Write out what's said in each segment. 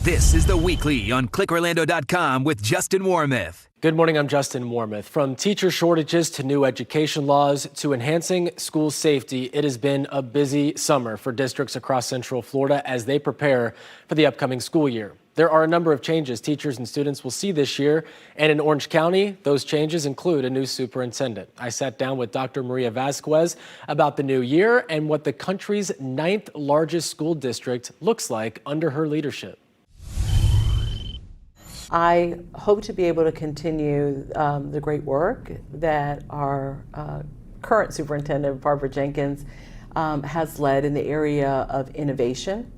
This is The Weekly on ClickOrlando.com with Justin Warmoth. Good morning, I'm Justin Warmoth. From teacher shortages to new education laws to enhancing school safety, it has been a busy summer for districts across Central Florida as they prepare for the upcoming school year. There are a number of changes teachers and students will see this year, and in Orange County, those changes include a new superintendent. I sat down with Dr. Maria Vazquez about the new year and what the country's 9th largest school district looks like under her leadership. I hope to be able to continue the great work that our current superintendent, Barbara Jenkins, has led in the area of innovation.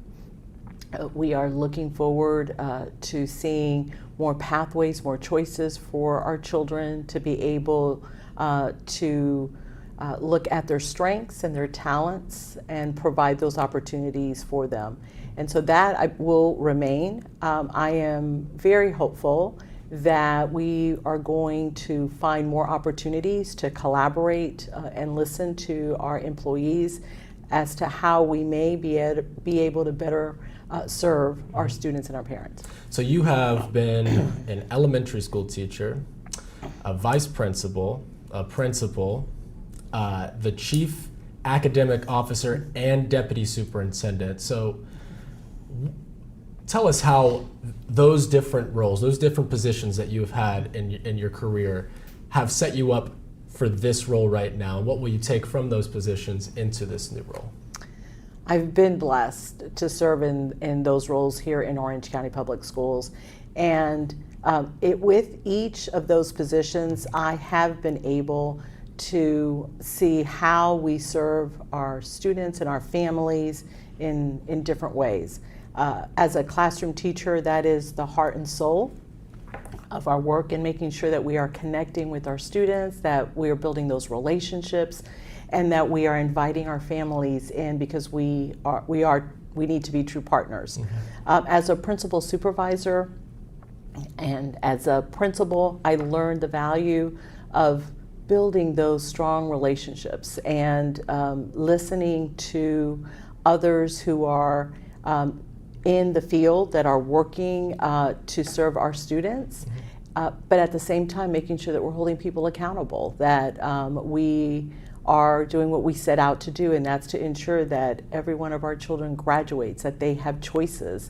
We are looking forward to seeing more pathways, more choices for our children to be able to look at their strengths and their talents and provide those opportunities for them. And so that will remain. I am very hopeful that we are going to find more opportunities to collaborate and listen to our employees as to how we may be able to better serve our students and our parents. So you have been an elementary school teacher, a vice principal, a principal, the chief academic officer, and deputy superintendent. So tell us how those different roles, those different positions that you've had in your career have set you up for this role right now. What will you take from those positions into this new role? I've been blessed to serve in those roles here in Orange County Public Schools. And with each of those positions, I have been able to see how we serve our students and our families in different ways. As a classroom teacher, that is the heart and soul of our work, and making sure that we are connecting with our students, that we are building those relationships, and that we are inviting our families in because we need to be true partners. Mm-hmm. As a principal supervisor and as a principal, I learned the value of building those strong relationships and listening to others who are in the field that are working to serve our students, but at the same time making sure that we're holding people accountable, that we are doing what we set out to do, and that's to ensure that every one of our children graduates, that they have choices,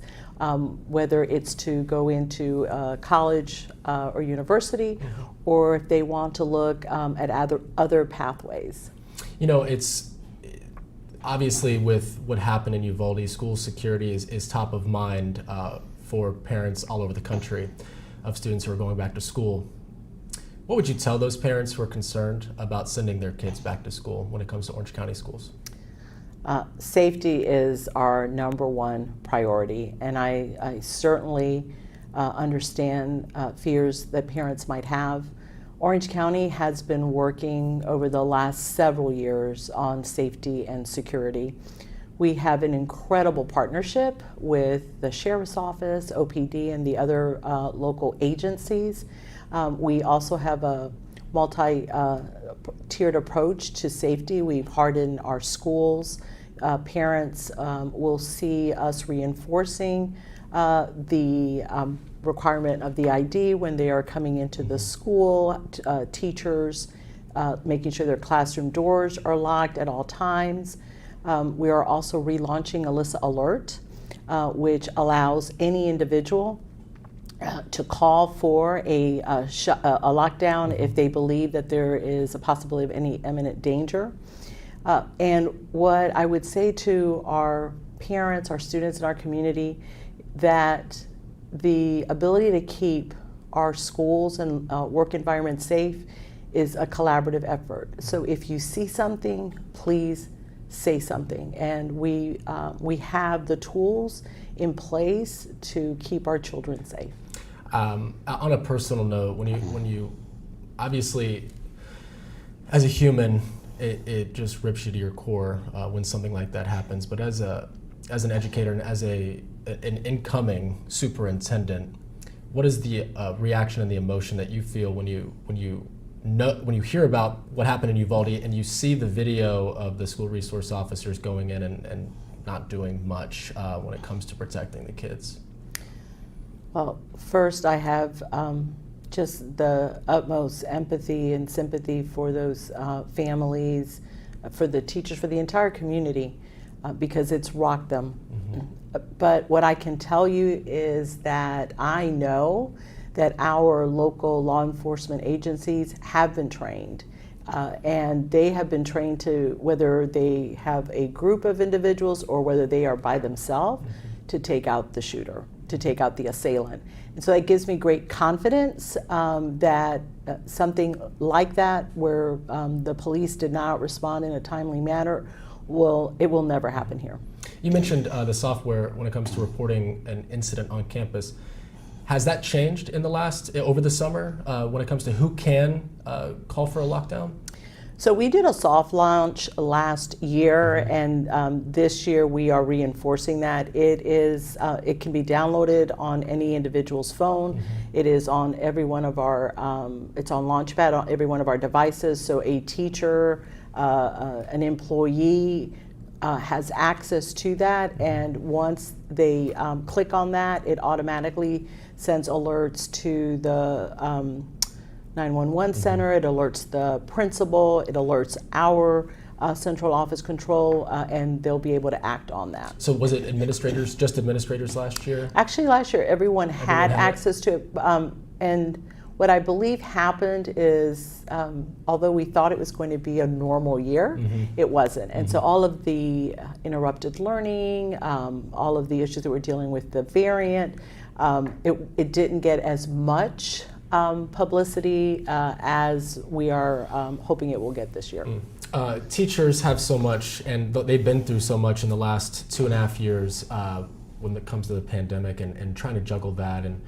whether it's to go into college or university, or if they want to look at other pathways. You know, it's obviously with what happened in Uvalde, school security is top of mind for parents all over the country of students who are going back to school. What would you tell those parents who are concerned about sending their kids back to school when it comes to Orange County schools? Safety is our number one priority, and I certainly understand fears that parents might have. Orange County has been working over the last several years on safety and security. We have an incredible partnership with the Sheriff's Office, OPD, and the other local agencies. We also have a multi-tiered approach to safety. We've hardened our schools. Parents will see us reinforcing the requirement of the ID when they are coming into the school, teachers making sure their classroom doors are locked at all times. We are also relaunching Alyssa Alert, which allows any individual to call for a lockdown if they believe that there is a possibility of any imminent danger. And what I would say to our parents, our students, and our community, that the ability to keep our schools and work environments safe is a collaborative effort. So if you see something, please say something. And we have the tools in place to keep our children safe. On a personal note, when you obviously, as a human, it just rips you to your core when something like that happens. But as an educator and as an incoming superintendent, what is the reaction and the emotion that you feel when you hear about what happened in Uvalde and you see the video of the school resource officers going in and not doing much when it comes to protecting the kids? Well, first, I have just the utmost empathy and sympathy for those families, for the teachers, for the entire community, because it's rocked them. But what I can tell you is that I know that our local law enforcement agencies have been trained. And they have been trained to, whether they have a group of individuals or whether they are by themselves, to take out the shooter, to take out the assailant. And so that gives me great confidence that something like that, where the police did not respond in a timely manner, will never happen here. You mentioned the software when it comes to reporting an incident on campus. Has that changed in over the summer when it comes to who can call for a lockdown? So we did a soft launch last year, and this year we are reinforcing that. It can be downloaded on any individual's phone. It is on every one of our, it's on Launchpad on every one of our devices. So a teacher, an employee has access to that, and once they click on that, it automatically sends alerts to the 911 center, it alerts the principal, it alerts our central office control, and they'll be able to act on that. So was it administrators, just administrators last year? Actually, last year everyone had access to it, and what I believe happened is, although we thought it was going to be a normal year, it wasn't. And so all of the interrupted learning, all of the issues that we're dealing with, the variant, it didn't get as much publicity as we are hoping it will get this year. Teachers have so much, and they've been through so much in the last 2.5 years when it comes to the pandemic, and trying to juggle that, and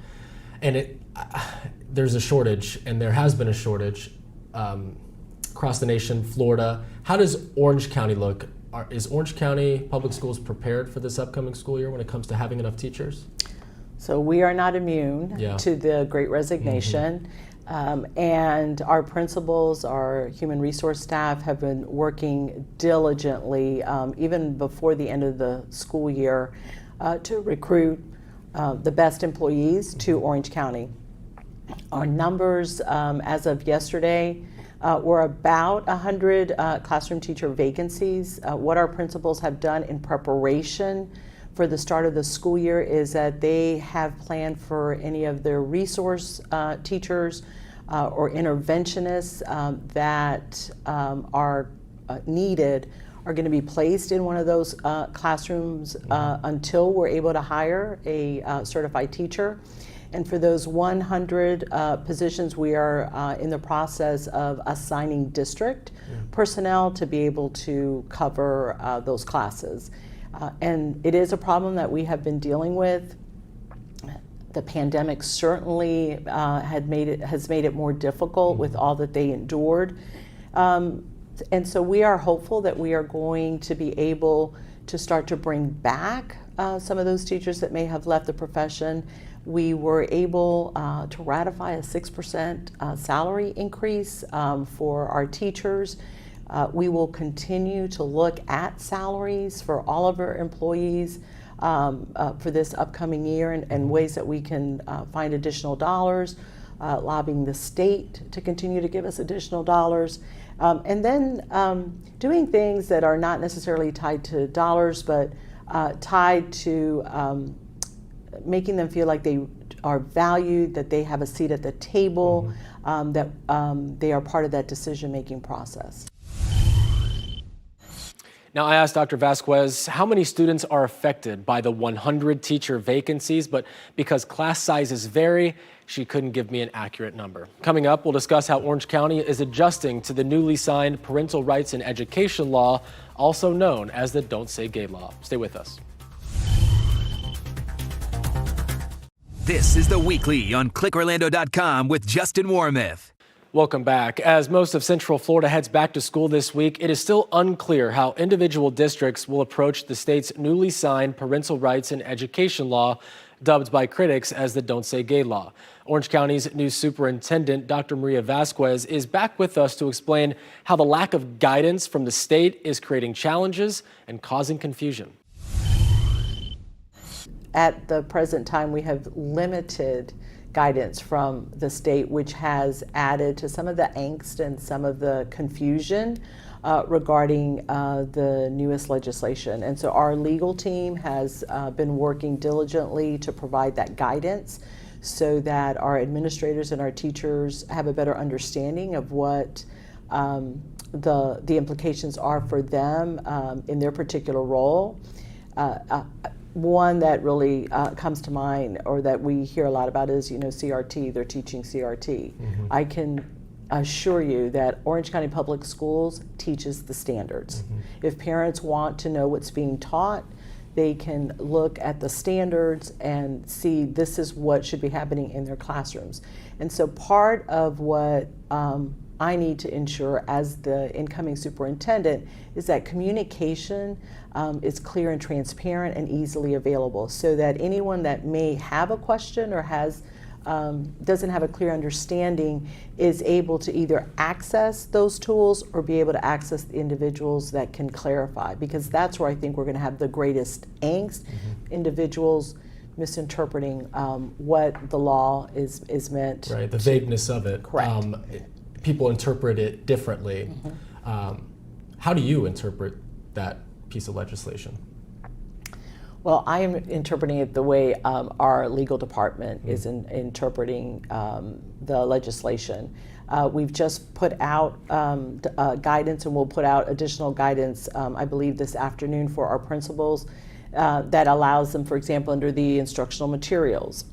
there's a shortage, and there has been a shortage across the nation, Florida. How does Orange County look? Is Orange County Public Schools prepared for this upcoming school year when it comes to having enough teachers? So we are not immune to the Great Resignation, and our principals, our human resource staff have been working diligently, even before the end of the school year, to recruit the best employees to Orange County. Our numbers as of yesterday were about 100 classroom teacher vacancies. What our principals have done in preparation for the start of the school year is that they have planned for any of their resource teachers or interventionists that are needed are going to be placed in one of those classrooms until we're able to hire a certified teacher. And for those 100 positions, we are in the process of assigning district personnel to be able to cover those classes. And it is a problem that we have been dealing with. The pandemic certainly has made it more difficult with all that they endured. And so we are hopeful that we are going to be able to start to bring back some of those teachers that may have left the profession. We were able to ratify a 6% salary increase for our teachers. We will continue to look at salaries for all of our employees for this upcoming year, and ways that we can find additional dollars, lobbying the state to continue to give us additional dollars, and then doing things that are not necessarily tied to dollars, but tied to making them feel like they are valued, that they have a seat at the table, that they are part of that decision-making process. Now, I asked Dr. Vazquez how many students are affected by the 100 teacher vacancies, but because class sizes vary, she couldn't give me an accurate number. Coming up, we'll discuss how Orange County is adjusting to the newly signed Parental Rights in Education law, also known as the Don't Say Gay law. Stay with us. This is The Weekly on ClickOrlando.com with Justin Warmoth. Welcome back. As most of Central Florida heads back to school this week, it is still unclear how individual districts will approach the state's newly signed Parental Rights in Education law, dubbed by critics as the Don't Say Gay law. Orange County's new superintendent, Dr. Vazquez, is back with us to explain how the lack of guidance from the state is creating challenges and causing confusion. at the present time, we have limited guidance from the state, which has added to some of the angst and some of the confusion regarding the newest legislation. And so our legal team has been working diligently to provide that guidance so that our administrators and our teachers have a better understanding of what the implications are for them in their particular role. One that really comes to mind, or that we hear a lot about, is CRT. They're teaching CRT. Mm-hmm. I can assure you that Orange County Public Schools teaches the standards. Mm-hmm. If parents want to know what's being taught, they can look at the standards and see this is what should be happening in their classrooms. And so part of what I need to ensure as the incoming superintendent is that communication is clear and transparent and easily available, so that anyone that may have a question or doesn't have a clear understanding is able to either access those tools or be able to access the individuals that can clarify, because that's where I think we're going to have the greatest angst. Mm-hmm. Individuals misinterpreting what the law is meant. Right, the vagueness of it. Correct. People interpret it differently. Mm-hmm. How do you interpret that piece of legislation? Well, I am interpreting it the way our legal department is interpreting the legislation. We've just put out guidance, and we'll put out additional guidance, I believe, this afternoon for our principals that allows them, for example, under the instructional materials.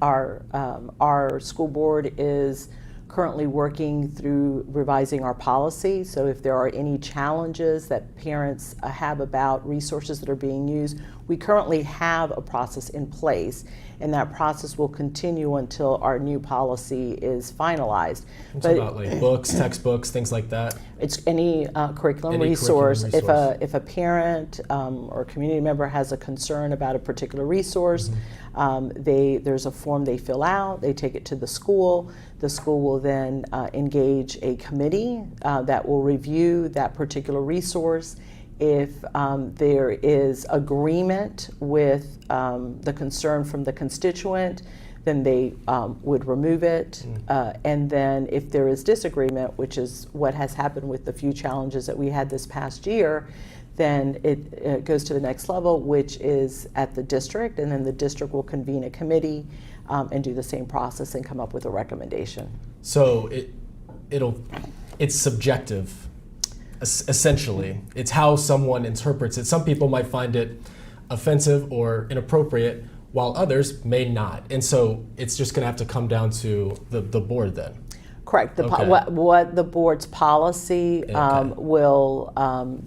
Our school board is currently working through revising our policy. So if there are any challenges that parents have about resources that are being used, we currently have a process in place, and that process will continue until our new policy is finalized. It's about like books, textbooks, things like that? It's any curriculum resource. If a parent or community member has a concern about a particular resource, there's a form they fill out, they take it to the school. The school will then engage a committee that will review that particular resource. If there is agreement with the concern from the constituent, then they would remove it. And then if there is disagreement, which is what has happened with the few challenges that we had this past year, then it goes to the next level, which is at the district, and then the district will convene a committee and do the same process and come up with a recommendation. So it's subjective, essentially. It's how someone interprets it. Some people might find it offensive or inappropriate, while others may not. And so it's just going to have to come down to the board then. Correct. What the board's policy will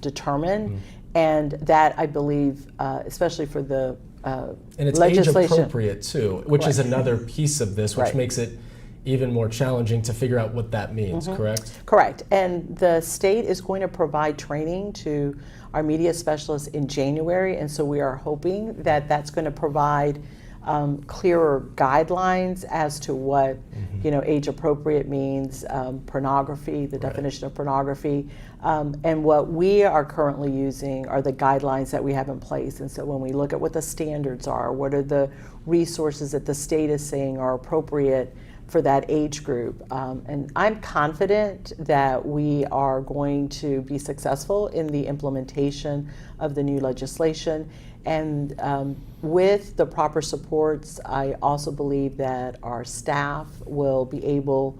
determine, and that, I believe, especially for the and it's legislation. age appropriate too, which is another piece of this, which makes it even more challenging to figure out what that means, correct? Correct. And the state is going to provide training to our media specialists in January, and so we are hoping that that's going to provide clearer guidelines as to what age appropriate means, pornography, the definition of pornography, and what we are currently using are the guidelines that we have in place. And so when we look at what the standards are, what are the resources that the state is saying are appropriate for that age group, and I'm confident that we are going to be successful in the implementation of the new legislation. And with the proper supports, I also believe that our staff will be able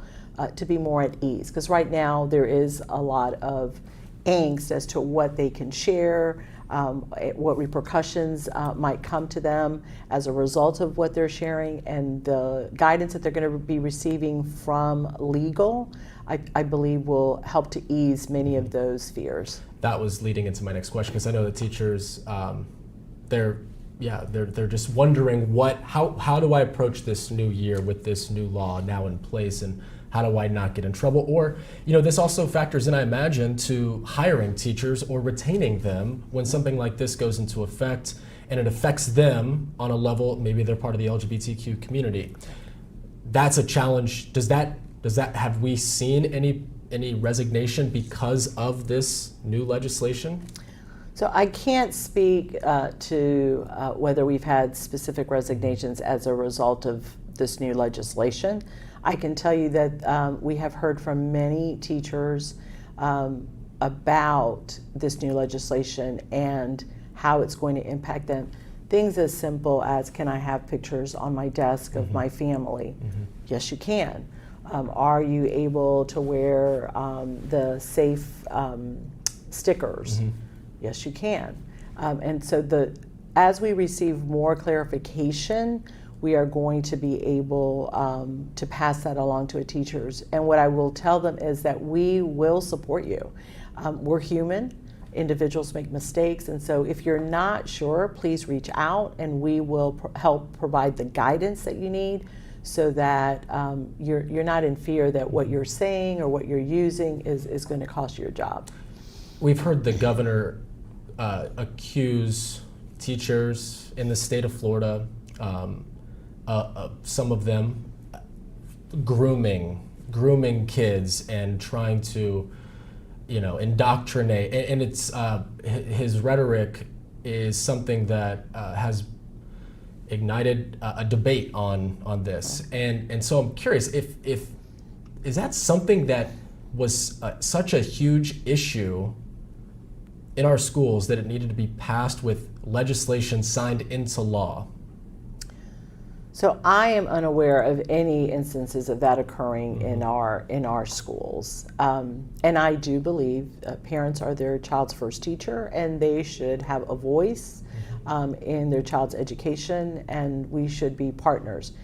to be more at ease, because right now there is a lot of angst as to what they can share, what repercussions might come to them as a result of what they're sharing, and the guidance that they're going to be receiving from legal, I believe, will help to ease many of those fears. That was leading into my next question, because I know the teachers, they're just wondering how do I approach this new year with this new law now in place, and how do I not get in trouble? Or, this also factors in, I imagine, to hiring teachers or retaining them when something like this goes into effect and it affects them on a level, maybe they're part of the LGBTQ community. That's a challenge. Have we seen any resignation because of this new legislation? So I can't speak to whether we've had specific resignations as a result of this new legislation. I can tell you that we have heard from many teachers about this new legislation and how it's going to impact them. Things as simple as, can I have pictures on my desk of my family? Yes, you can. Are you able to wear the safe stickers? Yes, you can. And so as we receive more clarification, we are going to be able to pass that along to teachers. And what I will tell them is that we will support you. We're human. Individuals make mistakes, and so if you're not sure, please reach out and we will help provide the guidance that you need so that you're not in fear that what you're saying or what you're using is going to cost you your job. We've heard the governor accuse teachers in the state of Florida, some of them grooming kids and trying to indoctrinate, and it's his rhetoric is something that has ignited a debate on this, and so I'm curious if is that something that was such a huge issue in our schools that it needed to be passed with legislation signed into law? So I am unaware of any instances of that occurring in our schools, and I do believe parents are their child's first teacher, and they should have a voice in their child's education, and we should be partners.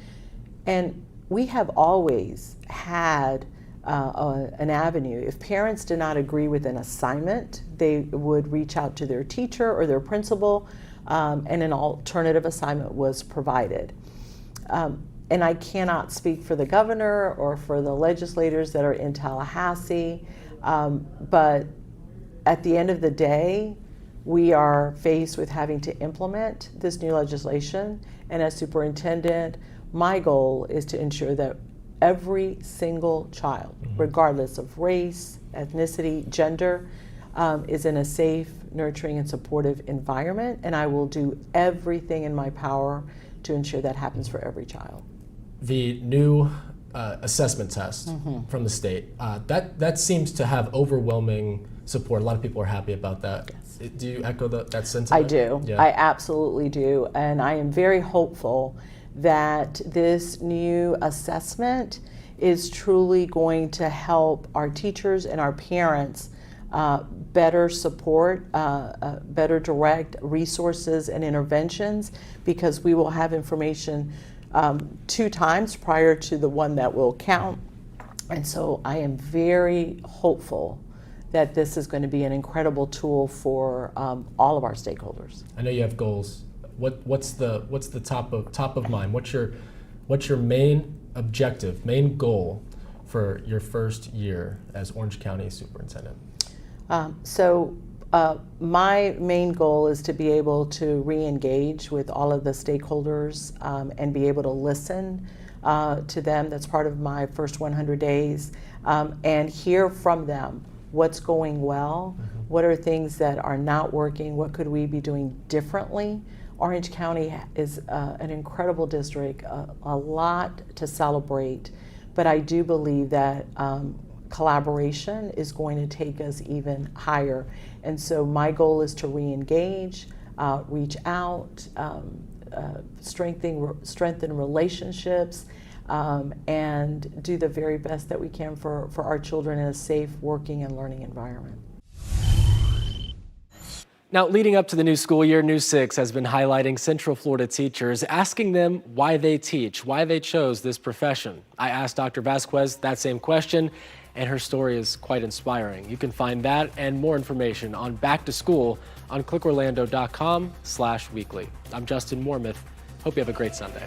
And we have always had an avenue. If parents did not agree with an assignment, they would reach out to their teacher or their principal, and an alternative assignment was provided. And I cannot speak for the governor or for the legislators that are in Tallahassee, but at the end of the day, we are faced with having to implement this new legislation. And as superintendent, my goal is to ensure that every single child, regardless of race, ethnicity, gender, is in a safe, nurturing, and supportive environment. And I will do everything in my power to ensure that happens for every child. The new assessment test from the state, that seems to have overwhelming support. A lot of people are happy about that. Yes. Do you echo that sentiment? I do. Yeah. I absolutely do. And I am very hopeful that this new assessment is truly going to help our teachers and our parents better support, better direct resources and interventions, because we will have information 2 times prior to the one that will count. And so I am very hopeful that this is going to be an incredible tool for all of our stakeholders. I know you have goals. What's the top of mind? What's your main objective, main goal for your first year as Orange County Superintendent? My main goal is to be able to re-engage with all of the stakeholders and be able to listen to them. That's part of my first 100 days, and hear from them what's going well, what are things that are not working, what could we be doing differently. Orange County is an incredible district, a lot to celebrate, but I do believe that collaboration is going to take us even higher. And so my goal is to re-engage, reach out, strengthen relationships, and do the very best that we can for our children in a safe working and learning environment. Now, leading up to the new school year, News 6 has been highlighting Central Florida teachers, asking them why they teach, why they chose this profession. I asked Dr. Vazquez that same question, and her story is quite inspiring. You can find that and more information on Back to School on clickorlando.com/weekly. I'm Justin Wormuth. Hope you have a great Sunday.